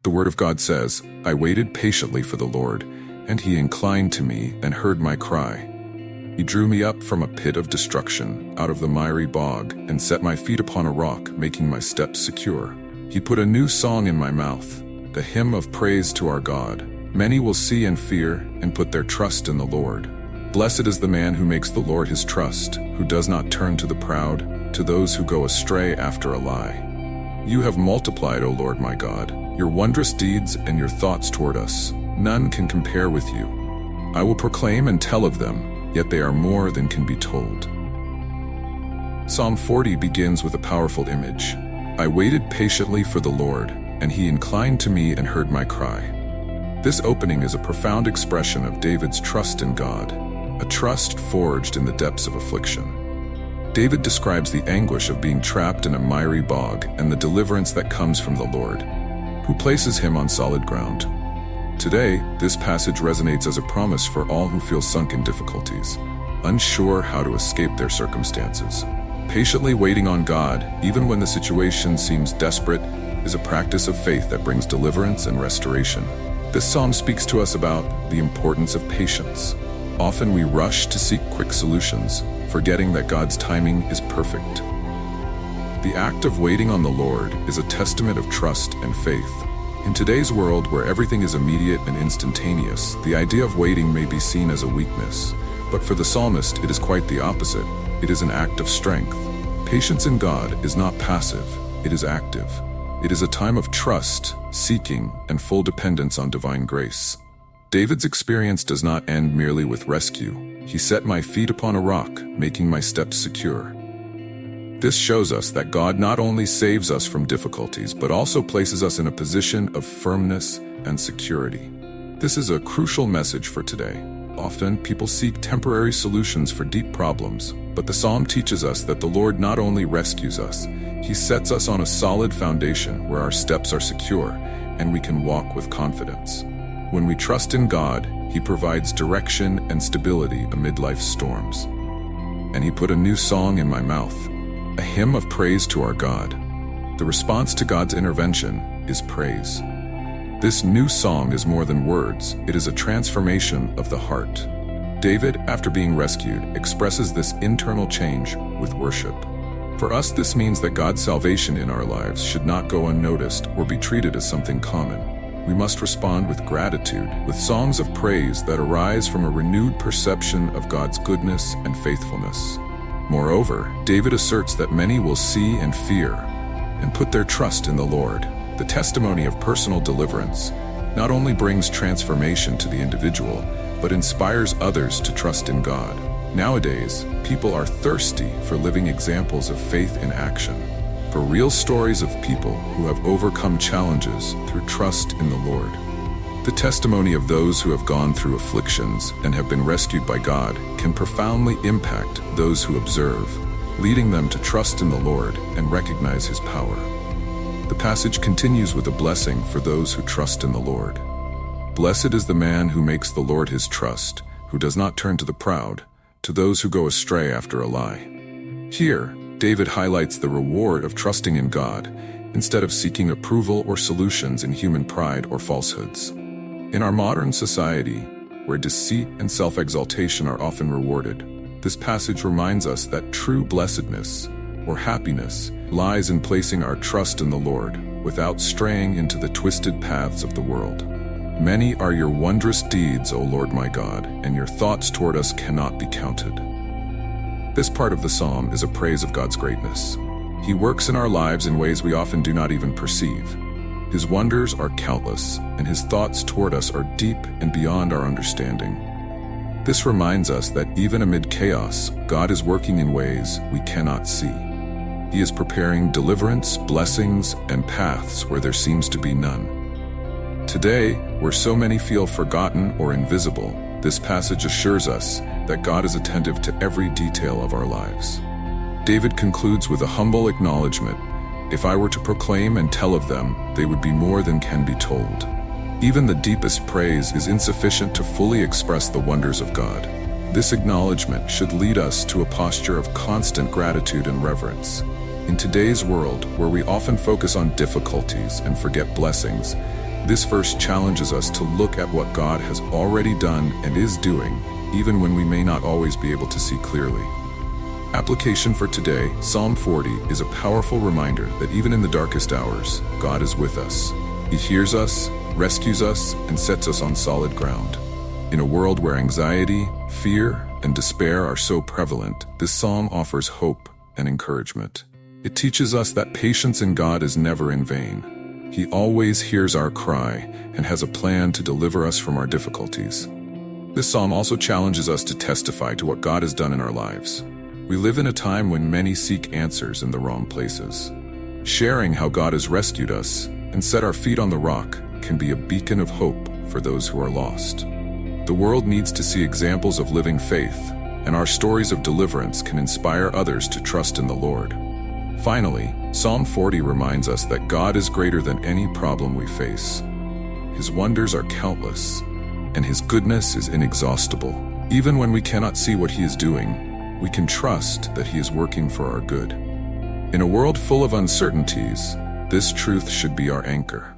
The Word of God says, "I waited patiently for the Lord, and He inclined to me and heard my cry. He drew me up from a pit of destruction, out of the miry bog, and set my feet upon a rock, making my steps secure. He put a new song in my mouth, the hymn of praise to our God. Many will see and fear, and put their trust in the Lord. Blessed is the man who makes the Lord his trust, who does not turn to the proud, to those who go astray after a lie. You have multiplied, O Lord my God, your wondrous deeds and your thoughts toward us. None can compare with you. I will proclaim and tell of them, yet they are more than can be told." Psalm 40 begins with a powerful image. "I waited patiently for the Lord, and He inclined to me and heard my cry." This opening is a profound expression of David's trust in God, a trust forged in the depths of affliction. David describes the anguish of being trapped in a miry bog and the deliverance that comes from the Lord, who places him on solid ground. Today, this passage resonates as a promise for all who feel sunk in difficulties, unsure how to escape their circumstances. Patiently waiting on God, even when the situation seems desperate, is a practice of faith that brings deliverance and restoration. This psalm speaks to us about the importance of patience. Often we rush to seek quick solutions, forgetting that God's timing is perfect. The act of waiting on the Lord is a testament of trust and faith. In today's world where everything is immediate and instantaneous, the idea of waiting may be seen as a weakness, but for the psalmist it is quite the opposite. It is an act of strength. Patience in God is not passive, it is active. It is a time of trust, seeking, and full dependence on divine grace. David's experience does not end merely with rescue. He set my feet upon a rock, making my steps secure. This shows us that God not only saves us from difficulties, but also places us in a position of firmness and security. This is a crucial message for today. Often, people seek temporary solutions for deep problems, but the psalm teaches us that the Lord not only rescues us, He sets us on a solid foundation where our steps are secure and we can walk with confidence. When we trust in God, He provides direction and stability amid life's storms. "And He put a new song in my mouth, a hymn of praise to our God." The response to God's intervention is praise. This new song is more than words, it is a transformation of the heart. David, after being rescued, expresses this internal change with worship. For us, this means that God's salvation in our lives should not go unnoticed or be treated as something common. We must respond with gratitude, with songs of praise that arise from a renewed perception of God's goodness and faithfulness. Moreover, David asserts that many will see and fear and put their trust in the Lord. The testimony of personal deliverance not only brings transformation to the individual, but inspires others to trust in God. Nowadays, people are thirsty for living examples of faith in action, for real stories of people who have overcome challenges through trust in the Lord. The testimony of those who have gone through afflictions and have been rescued by God can profoundly impact those who observe, leading them to trust in the Lord and recognize His power. The passage continues with a blessing for those who trust in the Lord. "Blessed is the man who makes the Lord his trust, who does not turn to the proud, to those who go astray after a lie." Here, David highlights the reward of trusting in God instead of seeking approval or solutions in human pride or falsehoods. In our modern society, where deceit and self-exaltation are often rewarded, this passage reminds us that true blessedness or happiness lies in placing our trust in the Lord without straying into the twisted paths of the world. "Many are your wondrous deeds, O Lord my God, and your thoughts toward us cannot be counted." This part of the psalm is a praise of God's greatness. He works in our lives in ways we often do not even perceive. His wonders are countless, and His thoughts toward us are deep and beyond our understanding. This reminds us that even amid chaos, God is working in ways we cannot see. He is preparing deliverance, blessings, and paths where there seems to be none. Today, where so many feel forgotten or invisible, this passage assures us that God is attentive to every detail of our lives. David concludes with a humble acknowledgement, "If I were to proclaim and tell of them, they would be more than can be told." Even the deepest praise is insufficient to fully express the wonders of God. This acknowledgement should lead us to a posture of constant gratitude and reverence. In today's world, where we often focus on difficulties and forget blessings, This verse challenges us to look at what God has already done and is doing, even when we may not always be able to see clearly. Application for today, Psalm 40 is a powerful reminder that even in the darkest hours, God is with us. He hears us, rescues us, and sets us on solid ground. In a world where anxiety, fear, and despair are so prevalent, this psalm offers hope and encouragement. It teaches us that patience in God is never in vain. He always hears our cry and has a plan to deliver us from our difficulties. This psalm also challenges us to testify to what God has done in our lives. We live in a time when many seek answers in the wrong places. Sharing how God has rescued us and set our feet on the rock can be a beacon of hope for those who are lost. The world needs to see examples of living faith, and our stories of deliverance can inspire others to trust in the Lord. Finally, Psalm 40 reminds us that God is greater than any problem we face. His wonders are countless, and His goodness is inexhaustible. Even when we cannot see what He is doing, we can trust that He is working for our good. In a world full of uncertainties, this truth should be our anchor.